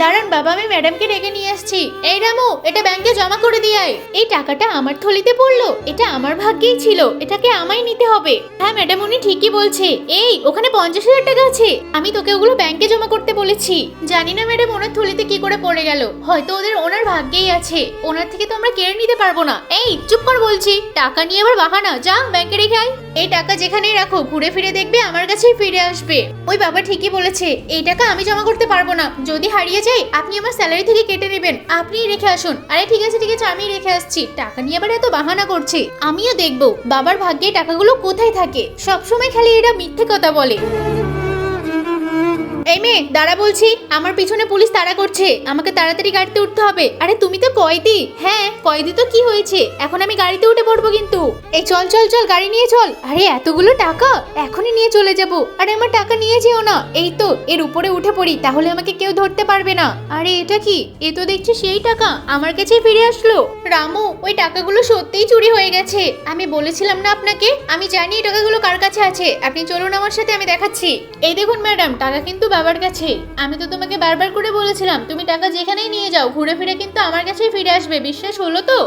দাঁড়ান বাবা, আমি ম্যাডামকে ডেকে নিয়ে আসছি। এই রামু, এটা ব্যাংকে জমা করে দিয়ে আয়। এই টাকাটা আমার থলিতে পড়লো, এটা আমার ভাগ্যেই ছিল, এটাকে আমায় নিতে হবে। হ্যাঁ ম্যাডাম, উনি ঠিকই বলছে। এই ওখানে 50,000 টাকা আছে, আমি তোকে ওগুলো ব্যাংকে জমা করতে বলেছি। জানি না ম্যাডাম ওনার থলিতে কি করে পড়ে গেল, হয়তো ওনার ভাগ্যেই আছে, ওনার থেকে তো আমরা কেড়ে নিতে পারবো না। এই চুপ কর বলছি, টাকা নিয়ে আবার বাহানা, যা ব্যাংকে রেখে আয়। এই টাকা যেখানেই রাখো, ঘুরে ফিরে দেখবে আমার কাছেই ফিরে আসবে। ওই বাবা ঠিকই বলেছে, এই টাকা আমি জমা করতে পারবো না, যদি হারিয়ে যায় আপনি আমার স্যালারি থেকে কেটে নেবেন, আপনিই রেখে আসুন। আরে ঠিক আছে আমি রেখে আসছি, টাকা নিয়ে আবার এত বাহানা করছে। আমিও দেখবো বাবার ভাগ্যে টাকাগুলো কোথায় থাকে, সবসময় খালি এরা মিথ্যে কথা বলে। এই মেয়ে দাঁড়া বলছি, আমার পিছনে পুলিশ তাড়া করছে, আমাকে তাড়াতাড়ি গাড়িতে উঠতে হবে। আরে তুমি তো কয়েদি। হ্যাঁ কয়েদি তো কি হয়েছে, এখন আমি গাড়িতে উঠে পড়বো কিন্তু। এই চল চল চল, গাড়ি নিয়ে চল। আরে এতগুলো টাকা এখনই নিয়ে চলে যাব। আরে আমার টাকা নিয়ে যেও না, এই তো এর উপরে উঠে পড়ি, তাহলে আমাকে কেউ ধরতে পারবে না। আরে এটা কি, এ তো দেখছি সেই টাকা আমার কাছেই ফিরে আসলো। রামু, ওই টাকাগুলো সত্যিই চুরি হয়ে গেছে, আমি বলেছিলাম না আপনাকে, আমি জানি এই টাকাগুলো কার কাছে আছে। আপনি চলুন আমার সাথে, আমি দেখাচ্ছি। এই দেখুন ম্যাডাম, টাকা কিন্তু বাবার কাছে। আমি তো তোমাকে বারবার করে বলেছিলাম তুমি টাকা যেখানেই নিয়ে যাও, ঘুরে ফিরে কিন্তু আমার কাছেই ফিরে আসবে, বিশ্বাস হলো তো?